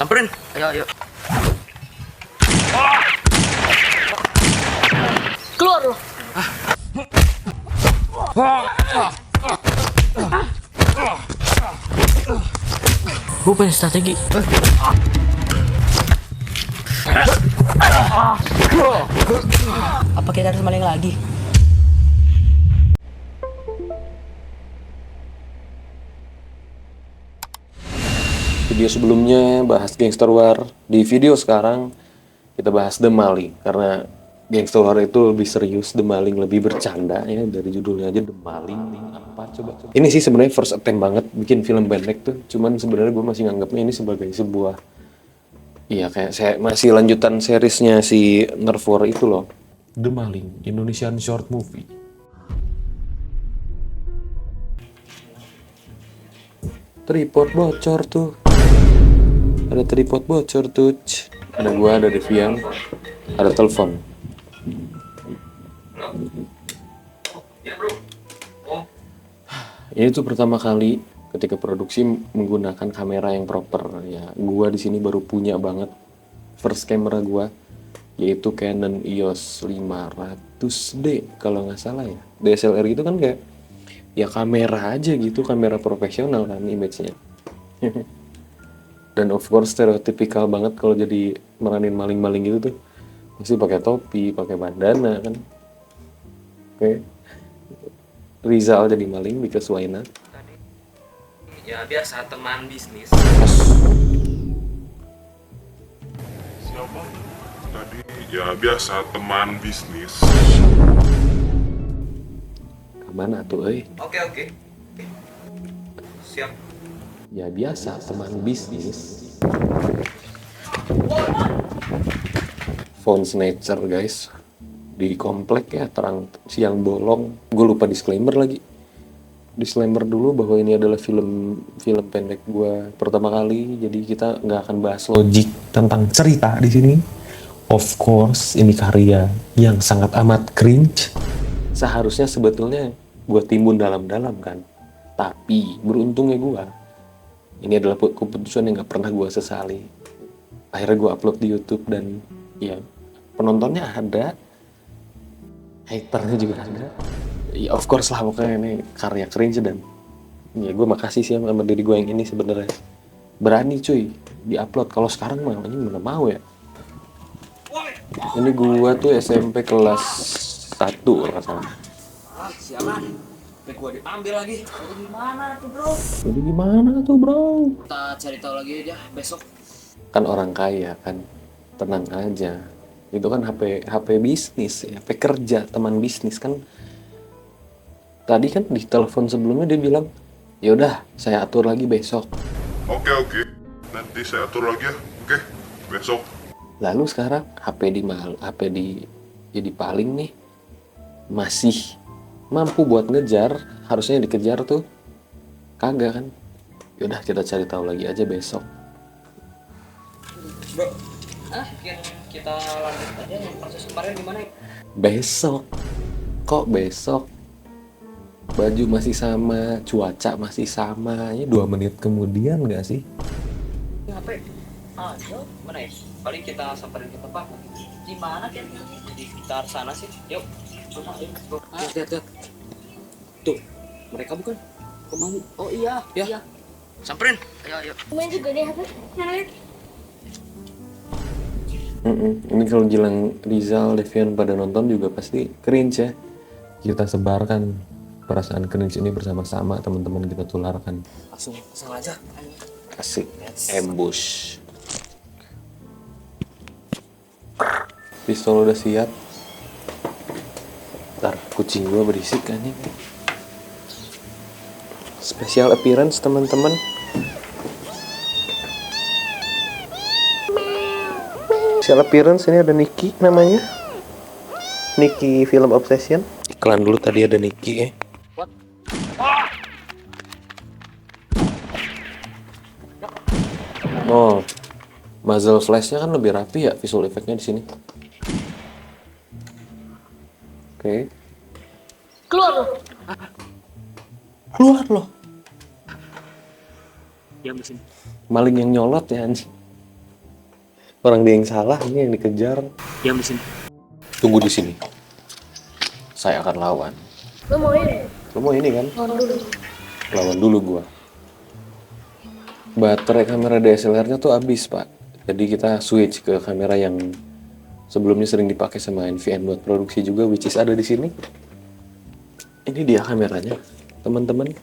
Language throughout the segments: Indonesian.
Samperin. Ayo, ayo. Keluar lo. Gue punya strategi. Apa kita harus maling lagi? Video sebelumnya bahas Gangster War. Di video sekarang kita bahas The Maling. Karena Gangster War itu lebih serius, The Maling lebih bercanda ya. Dari judulnya aja The Maling. Apa coba. Ini sih sebenarnya first attempt banget bikin film pendek tuh. Cuman sebenarnya gue masih nganggapnya ini sebagai sebuah, iya kayak saya masih lanjutan seriesnya si Nerf War itu loh. The Maling, Indonesian Short Movie. Tripod bocor tuh. Ada tripod bocor tuh. Ada gua, ada Devian, ada telepon. Ini tuh pertama kali ketika produksi menggunakan kamera yang proper ya. Gua di sini baru punya banget first camera gua, yaitu Canon EOS 500D kalau nggak salah ya. DSLR gitu kan kayak ya kamera aja gitu, kamera profesional kan image-nya. Dan of course stereotypical banget kalau jadi meranin maling-maling gitu tuh. Mesti pakai topi, pakai bandana kan. Oke. Rizal jadi maling because why not? Ya biasa teman bisnis. Siapa? Tadi ya biasa teman bisnis. Kemana tuh Oke. Siap. Ya biasa teman bisnis. Phone snatcher guys. Di komplek ya, terang siang bolong. Gue lupa disclaimer lagi. Disclaimer dulu bahwa ini adalah film pendek gue pertama kali. Jadi kita nggak akan bahas logik tentang cerita di sini. Of course ini karya yang sangat amat cringe. Seharusnya sebetulnya gue timbun dalam-dalam kan. Tapi beruntungnya gue, ini adalah keputusan yang gak pernah gue sesali. Akhirnya gue upload di YouTube dan ya penontonnya ada, haternya juga ada. Ya of course lah, pokoknya ini karya cringe dan ya gue makasih sih sama diri gue yang ini sebenarnya. Berani cuy di-upload. Kalau sekarang mah ini mana mau ya. Ini gue tuh SMP kelas 1 kalau nggak salah. Sialan. Sampai gua diambil lagi. Jadi gimana tuh bro? Kita cari tahu lagi aja besok. Kan orang kaya kan, tenang aja. Itu kan HP bisnis ya, HP kerja, teman bisnis kan. Tadi kan di telepon sebelumnya dia bilang, ya udah saya atur lagi besok. Oke. Nanti saya atur lagi ya. Oke, besok. Lalu sekarang HP jadi paling nih masih mampu buat ngejar, harusnya dikejar tuh kagak kan. Yaudah kita cari tahu lagi aja besok. Bro, yang kita lanjut aja yang proses kemarin gimana ya? Besok? Kok besok? Baju masih sama, cuaca masih sama, ya 2 menit kemudian nggak sih? Ini HP. Mana ya? Paling kita samperin ke tempat. Di mana kan? Di sekitar sana sih. Yuk. Lihat. Tuh, mereka bukan? Kok mau? Oh iya. Ya. Samperin. Ayo. Main juga deh HP. Nah, Ini kalau Gilang, Rizal, Devian pada nonton juga pasti cringe ya. Kita sebarkan perasaan cringe ini bersama-sama, teman-teman kita tularkan. Langsung pasang aja. Asik, ambush. Pistol udah siap. Ntar kucing gua berisik kan nih. Special appearance teman-teman. Special appearance ini ada Niki namanya. Niki Film Obsession. Iklan dulu tadi ada Niki ya. Oh, muzzle flashnya kan lebih rapi ya visual effectnya di sini. Oke. Keluar lo. Keluar loh. Diam di sini. Maling yang nyolot ya anjing. Orang dia yang salah, ini yang dikejar. Diam di sini. Tunggu di sini. Saya akan lawan. Lo mau ini? Lo mau ini kan? Lawan dulu. Lawan dulu gua. Baterai kamera DSLR-nya tuh habis, Pak. Jadi kita switch ke kamera yang sebelumnya sering dipakai sama NVN buat produksi juga, which is ada di sini. Ini dia kameranya, teman-teman.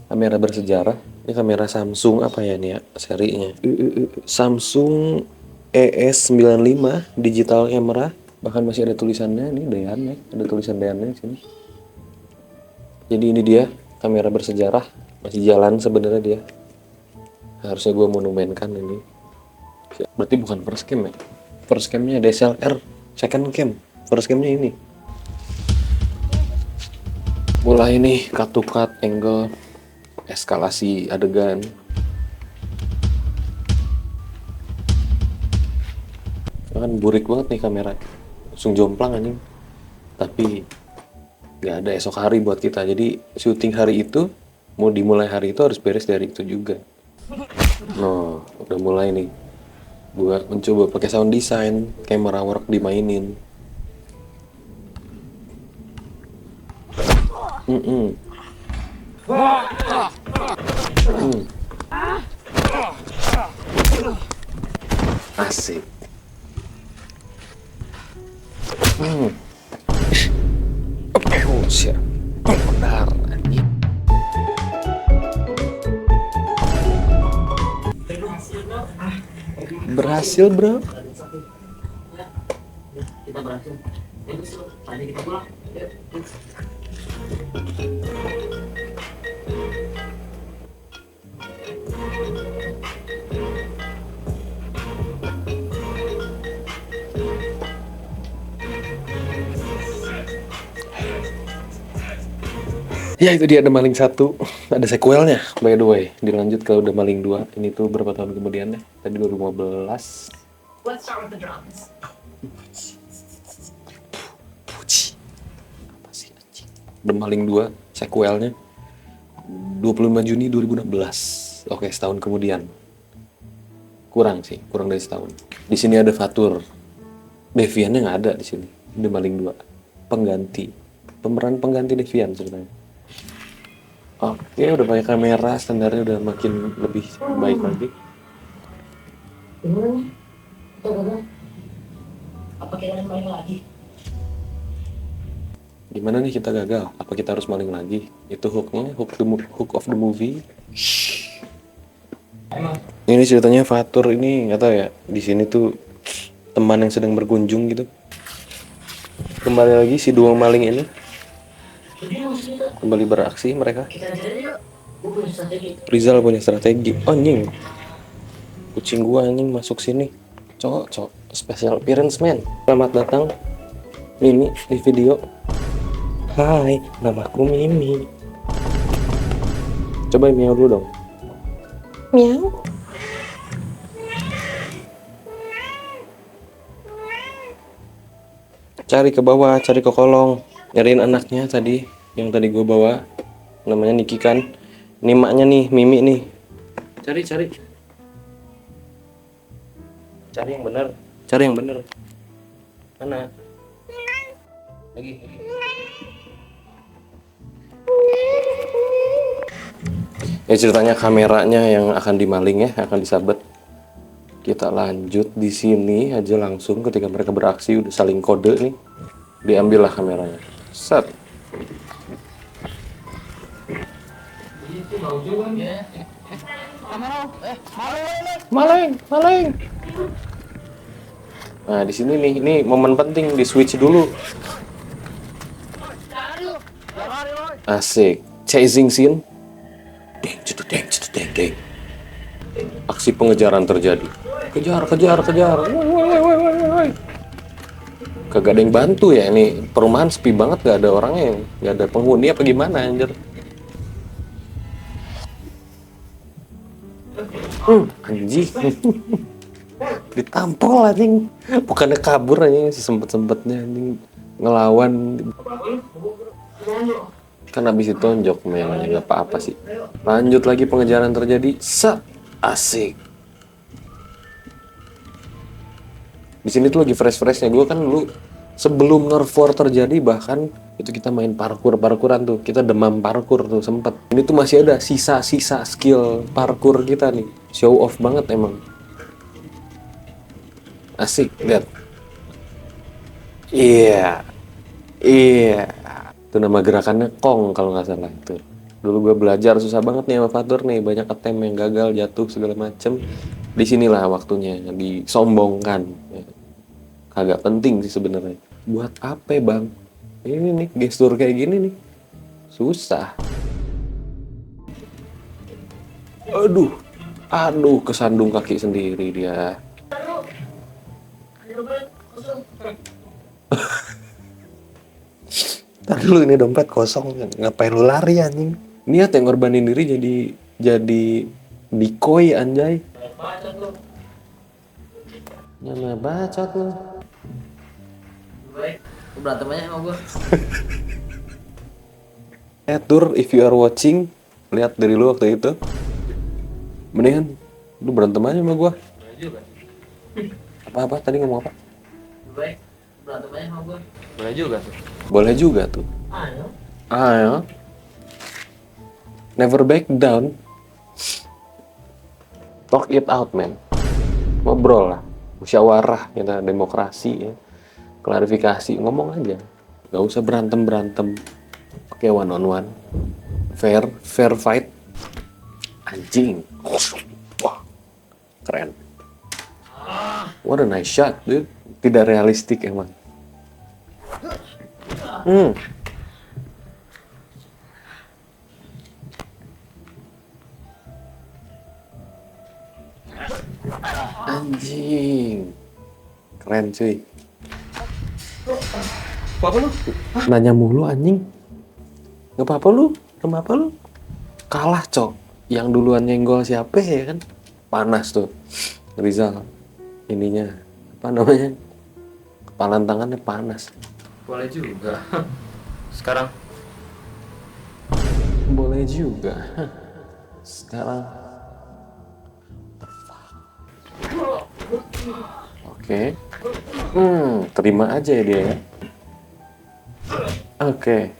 Kamera bersejarah. Ini kamera Samsung apa ya nih ya serinya? Samsung ES95 digital camera. Bahkan masih ada tulisannya, ini Dayan ya, ada tulisan Dayannya di sini. Jadi ini dia kamera bersejarah, masih jalan sebenarnya dia. Harusnya gue monumenkan ini. Berarti bukan first cam ya? First camnya DSLR, second cam, first camnya ini. Mulai nih cut to cut, angle, eskalasi adegan. Kan burik banget nih kamera, langsung jomplang anjing. Tapi nggak ada esok hari buat kita. Jadi syuting hari itu mau dimulai hari itu harus beres dari itu juga. No, udah mulai nih. Gua mencoba pakai sound design, camera work dimainin. Asik. Oh, siap. Benar. Berhasil, bro. Kita berhasil. Tadi kita pulang. Ya itu dia, ada maling 1. Ada sequelnya by the way. Dilanjut ke udah maling 2. Ini tuh berapa tahun kemudian ya? Tadi 2015. Let's start with the drums. Puji. Apa sih anjing? Udah maling 2 sequelnya 25 Juni 2016. Oke, setahun kemudian. Kurang sih, kurang dari setahun. Di sini ada Fatur. Deviannya nggak ada di sini. Udah maling 2. Pengganti. Pemeran pengganti Devian sebenarnya. Oke, udah pakai kamera, standarnya udah makin lebih baik lagi. Gimana nih? Kita gagal. Apa kita harus main lagi? Gimana nih kita gagal? Apa kita harus maling lagi? Itu hooknya, hook of the movie. Ini ceritanya Fatur ini nggak tahu ya. Di sini tuh teman yang sedang berkunjung gitu. Kembali lagi si 2 maling ini. Kembali beraksi mereka. Kita jadi yuk. Gue punya strategi. Rizal punya strategi. Oh, anjing. Kucing gua anjing masuk sini. Cok. Special appearance man. Selamat datang Mimi di video. Hai, namaku Mimi. Coba miau dulu dong. Miau. Cari ke bawah, cari ke kolong. Nyariin anaknya tadi, yang tadi gue bawa. Namanya Niki kan. Ini maknya nih, Mimi nih. Cari. Cari yang bener. Cari yang bener. Mana? Lagi. Ya ceritanya kameranya yang akan dimaling ya, akan disabet. Kita lanjut di sini aja langsung ketika mereka beraksi udah saling kode nih. Diambillah kameranya. Set. Maling. Nah, di sini nih, ini momen penting di switch dulu. Asik. Chasing scene. Deng. Aksi pengejaran terjadi. Kejar. Woi. Kagak ada yang bantu ya, ini perumahan sepi banget, gak ada orangnya, gak ada penghuni apa gimana anjir. Anjing. Ditampol anjing. Bukannya kabur anjing, sempet-sempetnya anjing ngelawan. Kan habis ditonjok mainannya, gak apa-apa sih. Lanjut lagi pengejaran terjadi. Asik. Di sini tuh lagi fresh-freshnya. Gue kan dulu sebelum Nerf War terjadi bahkan itu kita main parkuran tuh. Kita demam parkur tuh sempet. Ini tuh masih ada sisa-sisa skill parkur kita nih. Show off banget emang. Asik, lihat. Iya. Itu nama gerakannya Kong kalau nggak salah itu. Dulu gue belajar susah banget nih sama Fatur nih, banyak attempt yang gagal, jatuh segala macem. Disinilah waktunya disombongkan. Kagak penting sih sebenarnya. Buat apa bang? Ini nih gestur kayak gini nih susah. Aduh kesandung kaki sendiri dia. Ntar dulu ini dompet kosong, ngapain lu lari anjing? Niat yang ngorbanin diri jadi decoy anjay. Nama bacot lu. Lu berantem aja sama gue. Tur, if you are watching, lihat dari lu waktu itu. Mendingan lu berantem aja sama gua. Boleh juga. Apa tadi ngomong apa? Baik, berantem aja sama gue. Boleh juga tuh. Boleh juga tuh. Ayo. Never back down. Talk it out, man. Ngobrol lah. Musyawarah, kita demokrasi ya. Klarifikasi, ngomong aja. Gak usah berantem. Oke, one on one. Fair fight. Anjing. Wah, keren. What a nice shot, dude. Tidak realistik emang. Anjing. Keren cuy. Apa lu? Nanya mulu anjing. Gak apa-apa lu. Kenapa lu? Kalah cok. Yang duluan nyenggol siapa ya kan? Panas tuh. Rizal. Ininya. Apa namanya? Kepalan tangannya panas. Boleh juga. Sekarang Boleh juga. Sekarang. Oke. Terima aja ya dia ya. Oke.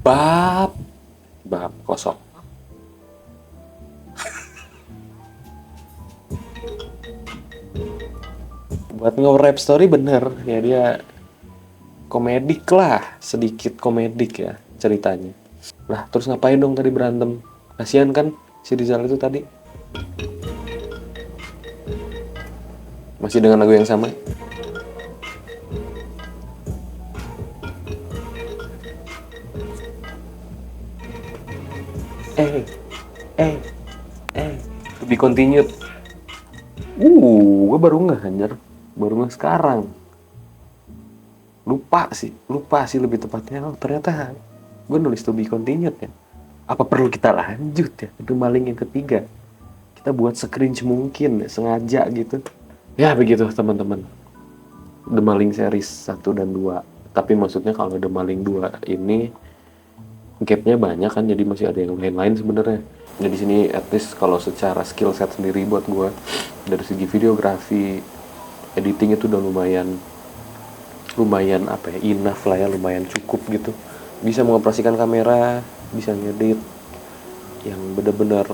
Bab kosong. Buat nge-rap story bener ya, dia komedik lah, sedikit komedik ya ceritanya. Lah terus ngapain dong tadi berantem? Kasian kan si Rizal itu tadi. Masih dengan lagu yang sama. To be continued. Gue baru nggak anjir. Baru nggak sekarang. Lupa sih lebih tepatnya. Oh, ternyata gue nulis to be continued ya. Apa perlu kita lanjut ya? Itu maling yang ketiga. Kita buat se-cringe mungkin ya, sengaja gitu. Ya begitu teman-teman. The Maling series 1 dan 2. Tapi maksudnya kalau The Maling 2 ini gapnya banyak kan, jadi masih ada yang lain-lain sebenarnya. Jadi sini at least kalau secara skill set sendiri buat gue dari segi videografi, editing itu udah lumayan apa ya, enough lah ya, lumayan cukup gitu. Bisa mengoperasikan kamera, bisa ngedit yang benar-benar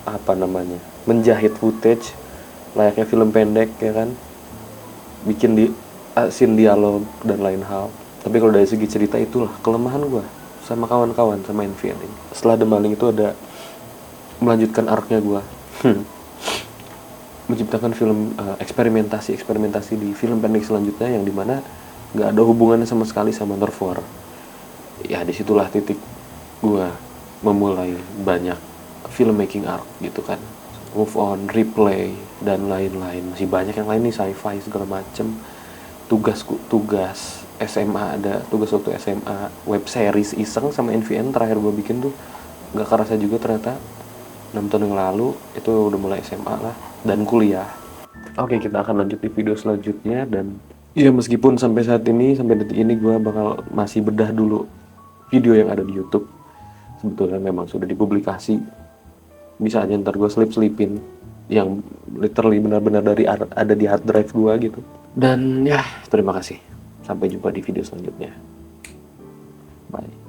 apa namanya, menjahit footage layaknya film pendek ya kan, bikin scene dialog dan lain hal. Tapi kalau dari segi cerita itulah kelemahan gue sama kawan-kawan sama NVN ini. Setelah The Maling itu ada melanjutkan arc-nya gue menciptakan film eksperimentasi di film pendek selanjutnya yang dimana nggak ada hubungannya sama sekali sama Nerf War. Ya disitulah titik gue memulai banyak filmmaking arc gitu kan, Move On, Replay dan lain-lain. Masih banyak yang lain nih, sci-fi segala macem. Tugas SMA ada, tugas waktu SMA, web series iseng sama NVN terakhir gue bikin tuh nggak kerasa juga ternyata 6 tahun yang lalu. Itu udah mulai SMA lah dan kuliah. Oke, kita akan lanjut di video selanjutnya. Dan ya meskipun sampai saat ini, sampai detik ini gue bakal masih bedah dulu video yang ada di YouTube. Sebetulnya memang sudah dipublikasi, bisa aja ntar gue selip-selipin yang literally benar-benar ada di hard drive gua gitu. Dan ya, terima kasih. Sampai jumpa di video selanjutnya. Bye.